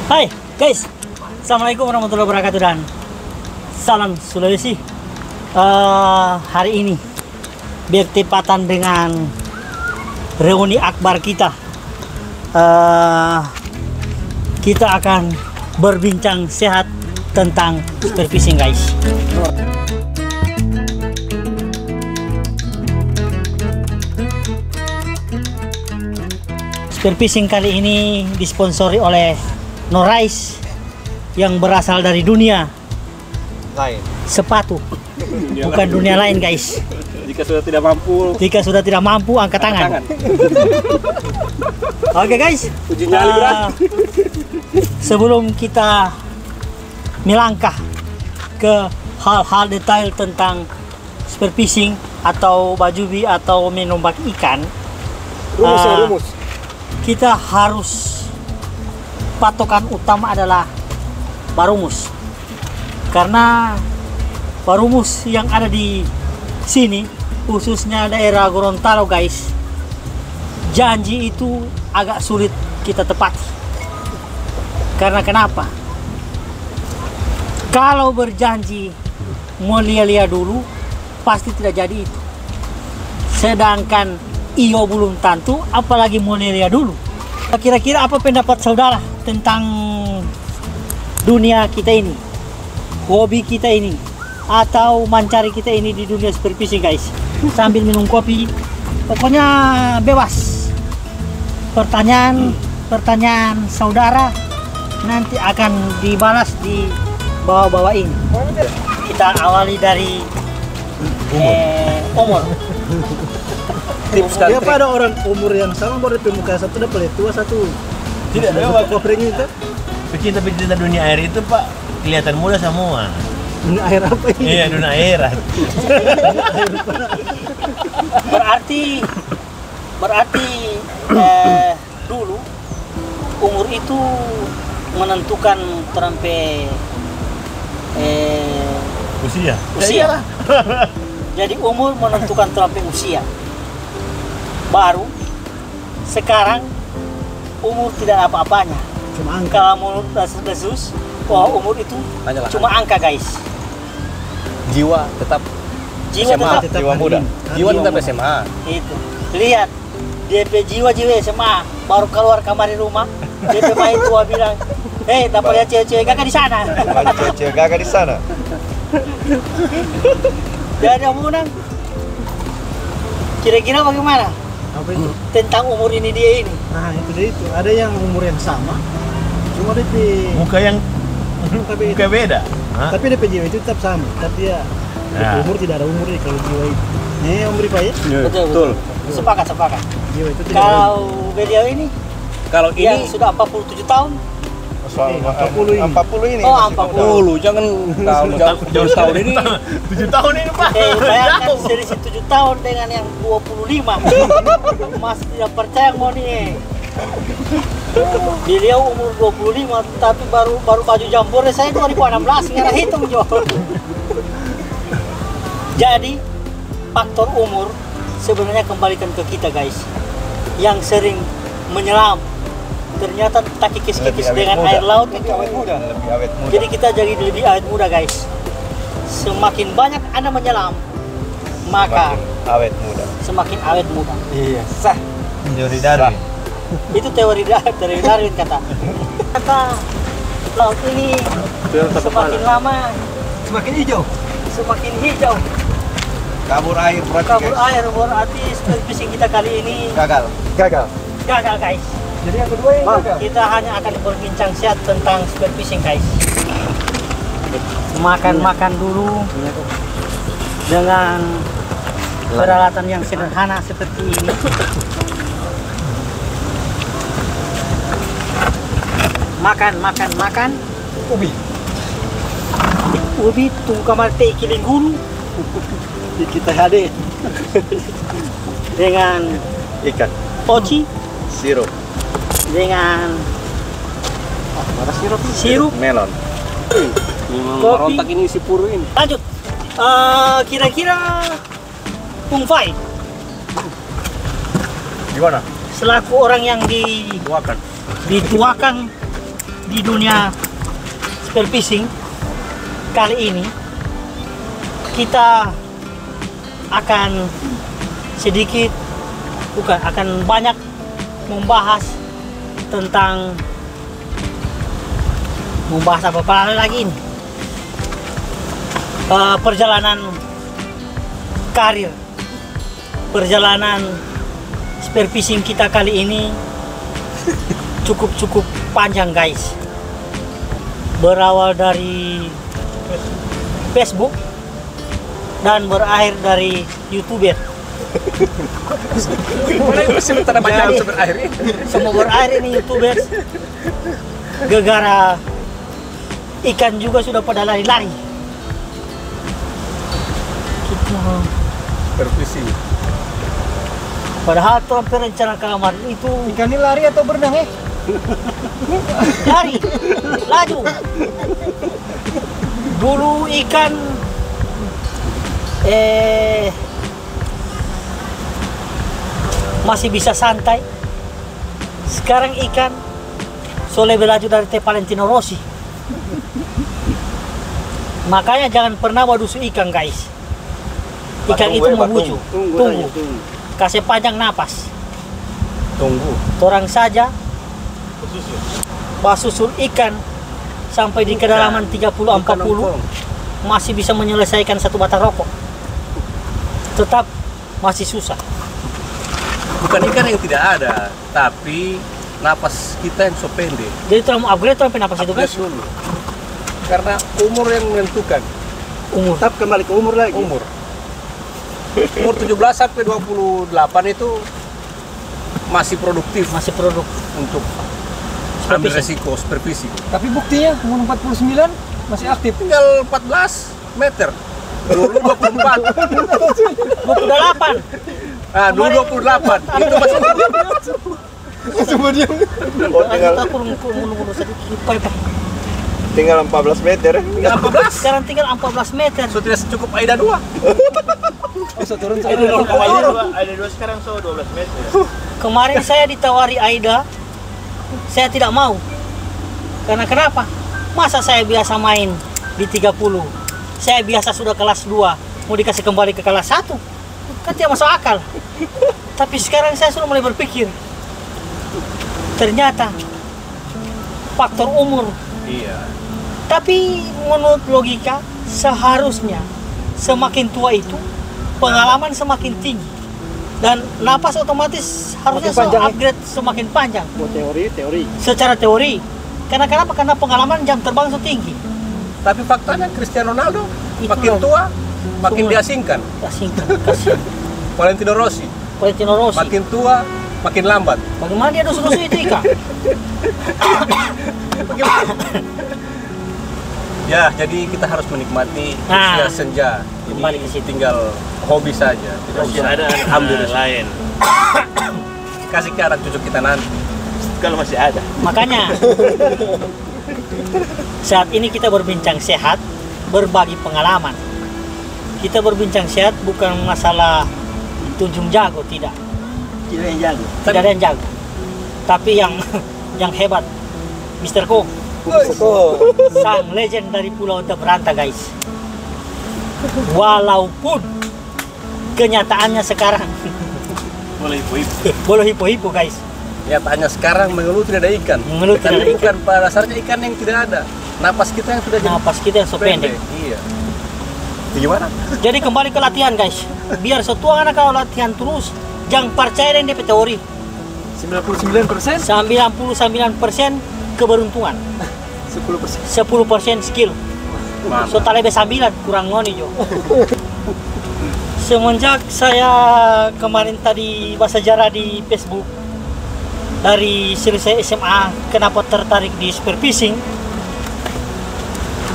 Hai guys, assalamualaikum warahmatullahi wabarakatuh dan salam Sulawesi. Hari ini bertepatan dengan reuni akbar kita. Kita akan berbincang sehat tentang spearfishing guys. Spearfishing kali ini disponsori oleh Noraice yang berasal dari dunia lain, sepatu, bukan dunia lain guys. Jika sudah tidak mampu, angkat tangan. Oke guys, uji nyali berat. Sebelum kita melangkah ke hal-hal detail tentang spearfishing atau bajubi atau menombak ikan, rumus. Kita harus patokan utama adalah barumus, karena barumus yang ada di sini khususnya daerah Gorontalo guys, janji itu agak sulit kita tepati. Karena kenapa? Kalau berjanji mulia-lia dulu pasti tidak jadi itu, sedangkan iyo belum tentu apalagi mulia dulu. Kira-kira apa pendapat saudara tentang dunia kita ini, hobi kita ini, atau mancari kita ini di dunia spearfishing guys? Sambil minum kopi, pokoknya bebas. Pertanyaan saudara nanti akan dibalas di bawah-bawah ini. Kita awali dari umur. Dia pada orang umur yang sama baru pemuka satu dapat tua satu. Tidak ada covernya itu. Pecinta dunia air itu Pak kelihatan muda semua. Dunia air apa ini? Iya, dunia airan. Berarti dulu umur itu menentukan terampe usia. Jadi umur menentukan terampe usia. Baru sekarang umur tidak apa-apanya, Cuma angka. kalau menurut desas-desus bahwa umur itu Hanyalah cuma angka guys. Jiwa tetap Jiwa SMA, jiwa muda. Jiwa tetap SMA. Itu lihat DP jiwa SMA baru keluar kamar di rumah, DP main tua bilang, dapat lihat cewek-cewek gagah di sana. Cewek gagah di sana. Jadi omongan kira-kira bagaimana Apa itu? tentang umur ini dia ini? Nah itu dia itu. Ada yang umur yang sama, cuma DP Muka yang muka beda. Hah? tapi DP jiwa itu tetap sama. Tapi ya Ya. umur tidak ada umur nih kalau jiwa itu. Nih Om Rifa ya, Betul. Sepakat. jiwa itu tidak ada. Kalau beliau ini Kalau yang ini sudah 47 tahun. 40 ini. 40 ini. Oh, masih 40. Jangan jauh tahun ini. 7 tahun ini Pak. Bayangkan selisih 7 tahun dengan yang 25. Masih tidak percaya mau nih. Beliau umur 25 tapi baru baju jambore saya 2016 nggak hitung Jo. Jadi faktor umur sebenarnya kembalikan ke kita guys, yang sering menyelam ternyata tak kikis-kikis dengan air laut itu. Lebih awet muda. Jadi kita jadi lebih awet muda guys. Semakin banyak Anda menyelam, maka Awet muda. semakin awet muda. Iya, sah. Teori Darwin. Itu teori Darwin kata laut ini semakin lama Semakin hijau. semakin hijau. Kabur air Berarti spearfishing kita kali ini gagal guys. Jadi yang kedua yang gagal. Kita hanya akan berbincang sehat tentang spearfishing guys. Makan dulu dengan peralatan yang sederhana seperti ini. Makan. Ubi tunggu kamar teh ikiling gulu Kita hadir. dengan ikan oci, sirup dengan mana sirup, melon. kopi. ini si puru ini. Lanjut. Kira-kira Kung Fai Gimana? selaku orang yang dituakan di dunia spearfishing kali ini kita akan sedikit akan banyak membahas tentang apa lagi ini, perjalanan karir, perjalanan spearfishing kita kali ini cukup panjang guys. Berawal dari Facebook dan berakhir dari YouTuber. Jadi, semua berakhir ini YouTuber. Gegara ikan juga sudah pada lari-lari. Kita Supervisi. padahal Trump rencana kemarin itu Ikan ini lari atau berenang lari, laju. Dulu ikan masih bisa santai. Sekarang ikan so lebih laju dari Valentino Rossi. Makanya jangan pernah wadusu ikan guys. Ikan itu membuju. Tunggu. Kasih panjang napas. Tunggu. Orang saja basusul ikan sampai di kedalaman 30-40 masih bisa menyelesaikan satu batang rokok. Tetap masih susah. Bukan ikan yang tidak ada, tapi napas kita yang so pendek. Jadi terlalu upgrade sampai napas itu guys. Upgrade dulu. Karena umur yang menentukan. Umur. Tetap kembali ke umur lagi. Umur 17 sampai 28 itu masih produktif Masih produk. untuk ambil Supervisi. resiko supervisi. Tapi buktinya umur 49 masih aktif. Tinggal 14 meter. Dulu 24. 28. Ah, dulu 28. Itu masih Coba dia. Kita kurung sedikit. Tinggal 14 meter. tinggal 14. Sekarang tinggal 14 meter. So tidak cukup Aida 2. Bisa turun Ada 2 sekarang 12 meter. Kemarin saya ditawari Aida, saya tidak mau. Karena kenapa? Masa saya biasa main di 30, saya biasa sudah kelas 2, mau dikasih kembali ke kelas 1, kan tidak masuk akal. Tapi sekarang saya sudah mulai berpikir, ternyata faktor umur. Iya. Tapi menurut logika, seharusnya semakin tua itu pengalaman semakin tinggi. Dan napas otomatis harusnya Makin panjang, ya? upgrade semakin panjang. Buat teori. Secara teori. Karena kenapa? Karena pengalaman jam terbang so tinggi. Tapi faktanya Cristiano Ronaldo Itu makin loh. tua makin Semua. diasingkan. Kasihkan, kasihan. Valentino Rossi Valentino Rossi. makin tua makin lambat. Bagaimana dia dosa-dosa itu Ika? Ya, jadi kita harus menikmati Nah, usia senja. kembali Ini ke situ. tinggal hobi saja. Tidak Masih usah ada ambil hal lain. kasih ke anak cucu kita nanti. Kalau masih ada. Makanya saat ini kita berbincang sehat, berbagi pengalaman. Kita berbincang sehat bukan masalah tunjung jago, tidak. Tidak yang jago. Tidak ada yang jago. Tapi yang hebat, Mr. Ko, sang legend dari Pulau Teberanta guys. Walaupun kenyataannya sekarang Boleh ibu-ibu. boleh hipo-hipo guys. Nyatanya sekarang mengeluh tidak ada ikan. Mengeluh tidak ada bukan pada dasarnya ikan yang tidak ada. Napas kita yang sudah jadi Napas kita yang so pendek. Iya. Gimana? Jadi kembali ke latihan guys. Biar setua anak kalau latihan terus, jangan percaya dengan DP teori. 99%, 99% keberuntungan, 10%. 10% skill. So Mantap. talebe 9 kurang ngoni jo. Semenjak saya kemarin tadi bahasa sejarah di Facebook dari selesai SMA, kenapa tertarik di spearfishing?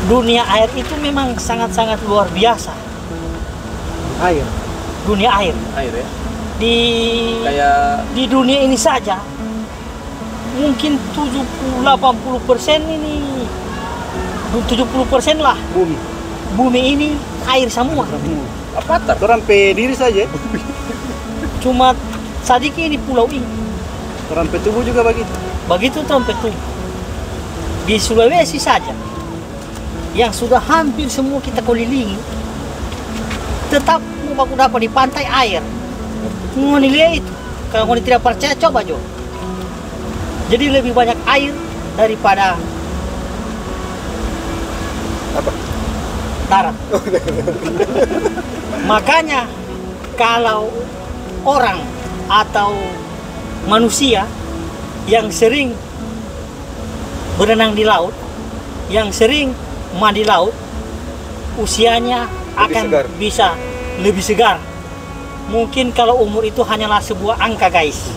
Dunia air itu memang sangat-sangat luar biasa. Air. Dunia air Air ya. di Kayak di dunia ini saja mungkin 70-80% ini 70% lah bumi ini air semua. apa tak? Orang diri saja. Cuma sedikit di pulau ini. Orang tubuh juga begitu. Begitu trompet tuh. di Sulawesi saja yang sudah hampir semua kita kelilingi, tetap mau dapat di pantai air. Ngoni lihat itu, kalau ngoni tidak percaya coba Jo. Jadi lebih banyak air daripada Apa? darat. Makanya kalau orang atau manusia yang sering berenang di laut, yang sering mandi laut, usianya akan segar. bisa lebih segar. Mungkin kalau umur itu hanyalah sebuah angka, guys.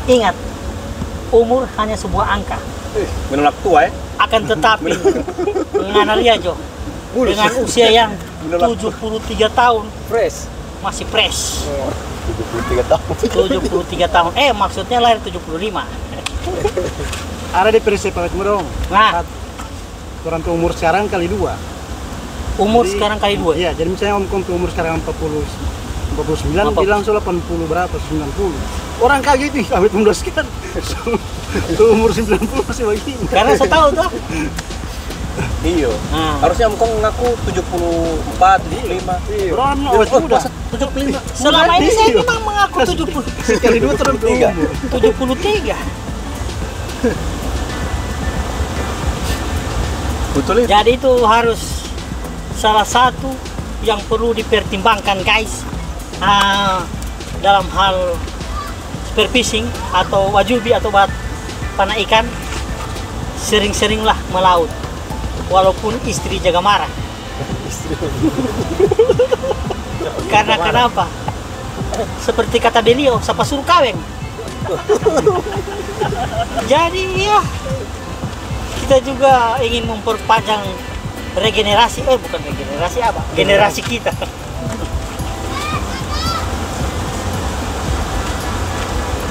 Ingat, umur hanya sebuah angka. Menolak tua ya? Akan tetapi ngana lihat Jo, dengan usia yang 73 tahun Fresh. masih fresh. 73 tahun. 73 tahun. Maksudnya lahir 75. Ada di prinsip cuma dong. Nah, Orang tuh umur sekarang kali 2. umur Jadi, sekarang kali 2. Iya, jadi misalnya om tuh umur sekarang 49, Apa? bilang soal 80 berapa? 90. Orang kaget nih, kami 19 kan. Tuh umur 90 masih begini. Karena saya tahu tuh. Iya. Nah, Harusnya engkau ngaku 74, 75. Iya. Orang awet muda. 75. selama ini saya Iya. memang mengaku 70, Kali 2 turun ke umur. 73. Betul itu. Jadi itu harus salah satu yang perlu dipertimbangkan, guys. Dalam hal spearfishing atau wajubi atau panah ikan, sering-seringlah melaut. Walaupun istri jaga marah. Karena kenapa? Seperti kata beliau, siapa suruh kawin. Jadi ya, kita juga ingin memperpanjang regenerasi, bukan regenerasi apa? Generasi kita.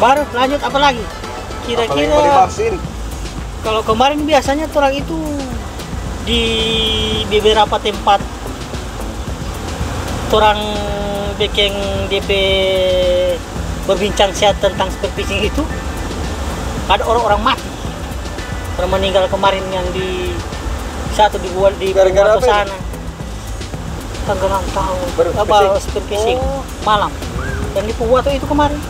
Baru lanjut apa lagi? Apalagi mau Kira-kira divaksin. kalau kemarin biasanya orang itu di beberapa tempat orang bikin DP berbincang sehat tentang spearfishing itu, ada orang-orang mati, orang meninggal kemarin yang di satu di Gara-gara Puerto apa sana, tenggelam tahu Spearfishing? apa spearfishing malam, yang di Puerto itu kemarin,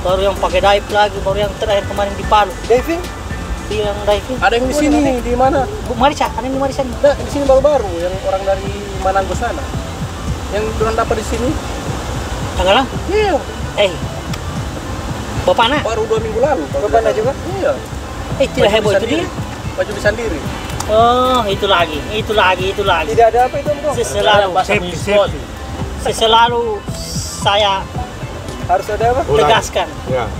baru yang pakai dive lagi, baru yang terakhir kemarin di Palu, Diving? yang diving. Ada yang di sini, di mana? Bu Marisa, ada yang di Marisa nih. Nah, di sini baru-baru yang orang dari Mananggo sana. Yang orang dapat di sini. Tenggelam? Iya, Bapak anak? baru 2 minggu lalu. Bapaknya juga? Iya. Tidak heboh itu dia. Baju bisa sendiri. Oh, itu lagi. Tidak ada apa itu, Bro? Selalu saya Harus ada apa? tegaskan, Ya.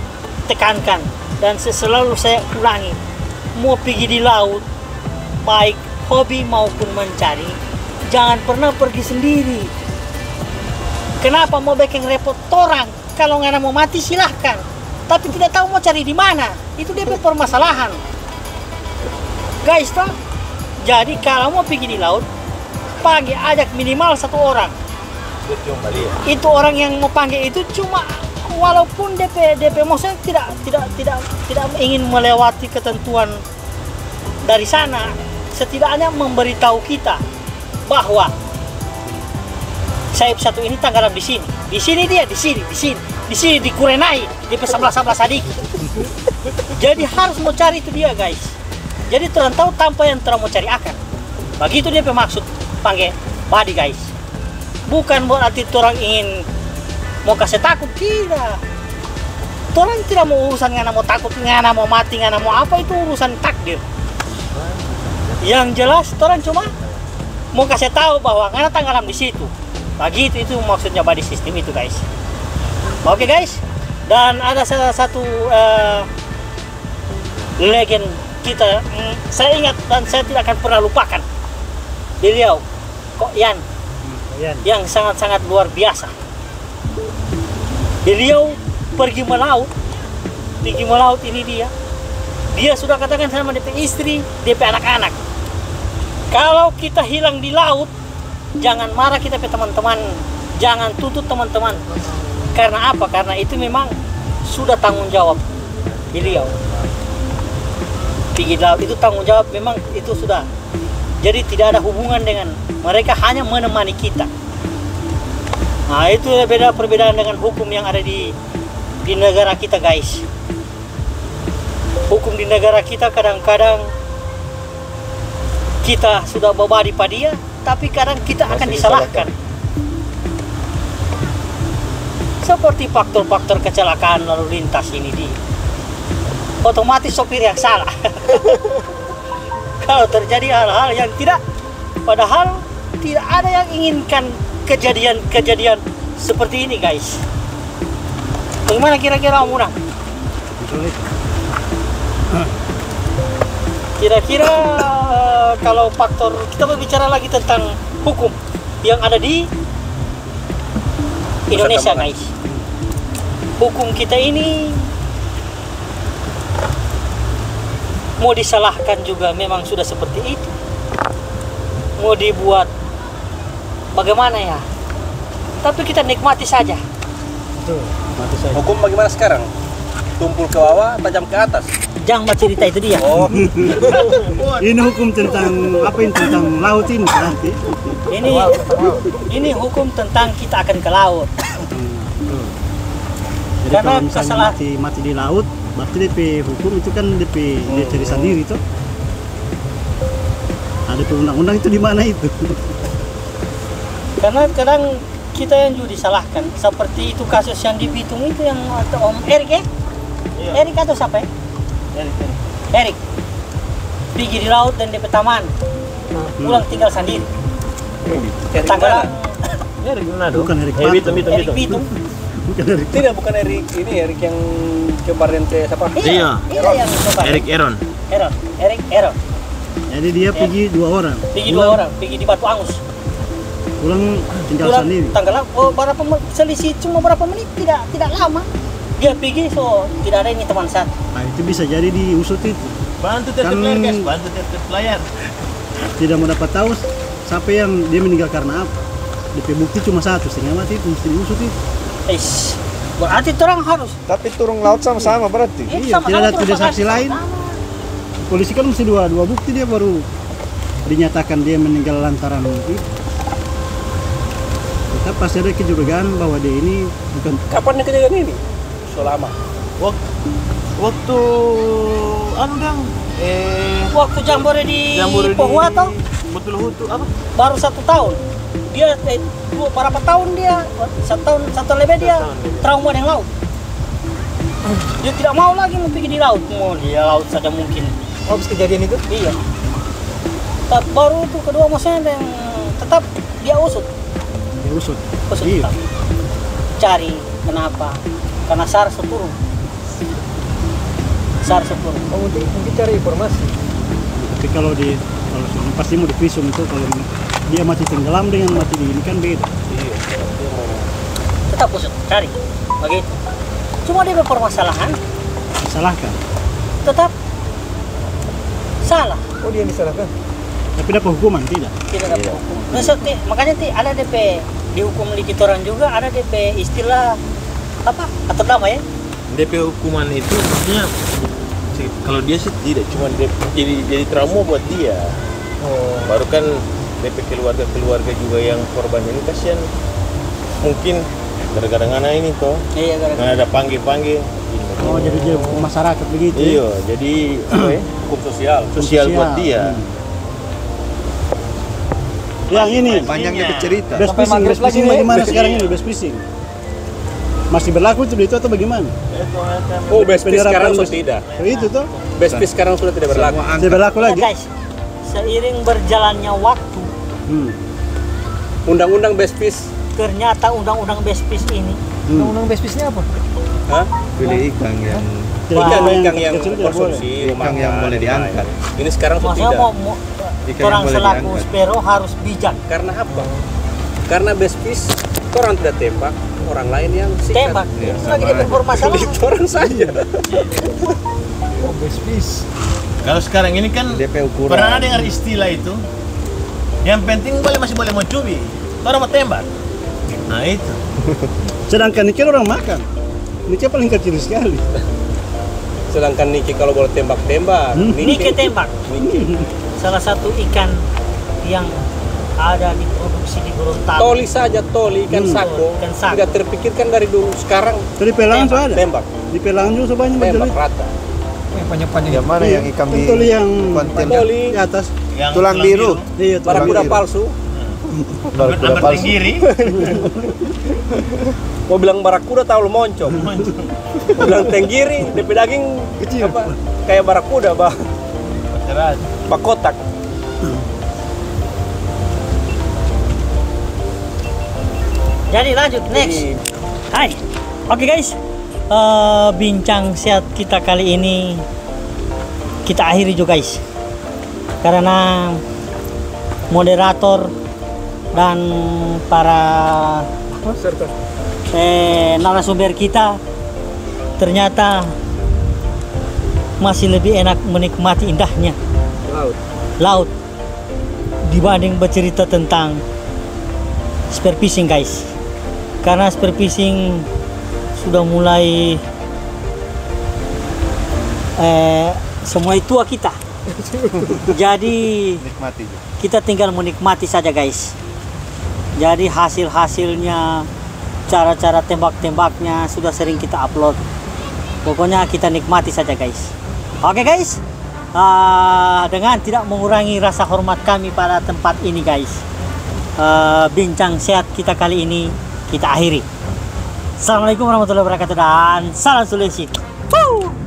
tekankan, dan selalu saya ulangi. Mau pergi di laut, baik hobi maupun mencari, jangan pernah pergi sendiri. Kenapa mau bikin repot orang? Kalau nggak mau mati silahkan, tapi tidak tahu mau cari di mana. Itu dia permasalahan, guys toh. Jadi kalau mau pergi di laut, panggil ajak minimal 1 orang. Itu orang yang mau panggil itu cuma walaupun DP maksudnya tidak ingin melewati ketentuan dari sana, setidaknya memberitahu kita bahwa sayap satu ini tenggelam di sini dia di sini di Kurenai di sebelah sedikit. Jadi harus mau cari itu dia, guys. Jadi terantau tanpa yang terang mau cari akan. Begitu dia maksud panggil body, guys. Bukan berarti orang ingin mau kasih takut, tidak. Orang tidak mau urusan ngana mau takut, ngana mau mati, ngana mau apa, itu urusan takdir. Yang jelas orang cuma mau kasih tahu bahwa ngana tenggelam di situ. Begitu, itu maksudnya body system itu, guys. Oke, guys. Dan ada salah satu legend kita, saya ingat dan saya tidak akan pernah lupakan. Beliau Kok Yan, yang sangat-sangat luar biasa. Beliau pergi melaut ini dia sudah katakan sama DP istri, DP anak-anak, kalau kita hilang di laut, jangan marah kita ke teman-teman, jangan tutup teman-teman. Karena apa? Karena itu memang sudah tanggung jawab beliau. pergi di laut itu tanggung jawab memang itu sudah. Jadi tidak ada hubungan dengan mereka, hanya menemani kita. Nah itu perbedaan dengan hukum yang ada di negara kita guys. Hukum di negara kita kadang-kadang kita sudah bawa di dia, tapi kadang kita akan disalahkan. Seperti faktor-faktor kecelakaan lalu lintas ini otomatis sopir yang salah. Kalau terjadi hal-hal yang tidak, padahal tidak ada yang inginkan kejadian-kejadian seperti ini guys. Bagaimana kira-kira Om Unang? Kira-kira kalau faktor, kita berbicara lagi tentang hukum yang ada di Indonesia guys. Hukum kita ini mau disalahkan juga memang sudah seperti itu. Mau dibuat bagaimana ya? Tapi kita nikmati saja. Hukum bagaimana sekarang? Tumpul ke bawah, tajam ke atas. Jangan cerita itu dia. Oh, Ini hukum tentang apa ini, tentang laut ini berarti. Ini hukum tentang kita akan ke laut. Jadi Karena kalau misalnya mati di laut, berarti DP hukum itu kan DP dia cari sendiri tuh. Ada undang-undang itu di mana itu? Karena kadang kita yang juga disalahkan. Seperti itu kasus yang di Bitung itu yang Om Erik ya? Iya. Erik atau siapa ya? Erik. Pergi di laut dan DP taman. Pulang tinggal sendiri. Tanggalan Erik Manado. Bukan Erik Bitung. Erik Bitung. Bukan Erik. Tidak, bukan Erik ini, Erik yang kemarin ke siapa? Iya. Iya yang coba. Erik Eron. Erik Eron. Jadi dia pergi 2 orang. Pergi 2 orang, pergi di Batu Angus. Pulang tinggal Pulang sendiri. Tanggalan selisih cuma berapa menit, tidak lama. Dia pergi so tidak ada ini teman saya. Nah, itu bisa jadi diusut itu. Bantu tertib layar guys, bantu tertib layar. Tidak mau dapat tahu siapa yang dia meninggal karena apa. DP bukti cuma 1, setengah mati itu mesti diusut itu. Berarti orang harus. Tapi turun laut sama-sama berarti. Iya, tidak saksi lain. Polisi kan mesti dua bukti dia baru dinyatakan dia meninggal lantaran itu. Tetap pasti ada kecurigaan bahwa dia ini bukan. Kapan kejadian ini? Selama. Waktu Waktu jambore di Pohua toh betul hutu apa? baru 1 tahun. Dia berapa tahun dia? 1 lebih dia trauma dengan laut. Dia tidak mau lagi mau pergi di laut, mau di laut saja mungkin. Habis kejadian itu? Iya. Baru itu kedua maksudnya yang tetap dia usut. Diusut. Usut Iya. tetap. Cari kenapa? Karena SAR turun. SAR turun. Oh, mungkin cari informasi. Tapi kalau pasti mau divisum itu kalau dia mati tenggelam dengan mati di ini kan beda. Tetap usut, cari. Begitu. Cuma dia berpermasalahan, Disalahkan. tetap salah. Oh, dia yang disalahkan. Tapi dapat hukuman tidak. Tidak dapat hukum. Makanya ada DP dihukum di kitoran juga, ada DP istilah apa atau nama ya? DP hukuman itu maksudnya kalau dia sih tidak cuma jadi trauma buat dia. Oh. Baru kan DP keluarga juga yang korban ini kasihan. Mungkin gara-gara ngana ini toh. Iya, Ngana ada panggil. Oh, jadi dia hukum masyarakat begitu. Iya, jadi apa ya? hukum sosial. Sosial buat dia. Yang ini Panjangnya bercerita. best Sampai fishing maghrib lagi nih. bagaimana sekarang ini best fishing? Masih berlaku itu atau bagaimana? Oh, best fish sekarang Penerapan sudah tidak. Itu tuh Best fish sekarang sudah tidak berlaku. tidak berlaku Ya, lagi. guys, seiring berjalannya waktu, Undang-undang best fish. ternyata undang-undang best fish ini Undang-undang best fish-nya apa? Hah? Pilih ikan yang Ikan yang kecil tidak boleh. konsumsi Ikan yang boleh diangkat. Ini sekarang sudah maksudnya tidak. Ikan yang orang boleh selaku diangkat. spero harus bijak. Karena apa? Karena best fish orang tidak tembak, orang lain yang sikat. Tembak. Iya, Itu lagi sama dia bermasalah. Itu orang saja. Oh, best fish. Kalau sekarang ini kan DP ukuran. pernah dengar istilah itu. Yang penting masih boleh mau cubi. Orang mau tembak. Nah itu. Sedangkan ikan orang makan. Ini paling kecil sekali. Sedangkan Nike kalau boleh tembak-tembak, Nike tembak. Nike. Salah satu ikan yang ada di produksi di Gorontalo. Toli saja, toli ikan sako. Ikan sako. Tidak terpikirkan dari dulu, sekarang Tadi pelangan sudah ada. tembak, Di pelangan juga sebanyak tembak berjelit. rata. Yang mana yang ikan di Toli yang konten Toli, di atas. tulang biru. Iya, tulang barakuda biru. palsu. Barakuda palsu. Mau bilang barakuda tahu lu moncong. Mau bilang tenggiri, DP daging Kecil. apa? Kayak barakuda, bah. Kotak. Jadi lanjut next. Jadi, Hai. Oke guys. Bincang sehat kita kali ini kita akhiri juga guys. Karena moderator dan para narasumber kita ternyata masih lebih enak menikmati indahnya laut dibanding bercerita tentang spearfishing guys. Karena spearfishing sudah mulai semua tua kita. Jadi Nikmati. kita tinggal menikmati saja guys. Jadi hasil-hasilnya, cara-cara tembak-tembaknya sudah sering kita upload. Pokoknya kita nikmati saja guys. Oke guys, dengan tidak mengurangi rasa hormat kami pada tempat ini guys, bincang sehat kita kali ini kita akhiri. Assalamualaikum warahmatullahi wabarakatuh dan salam Sulawesi. Woo!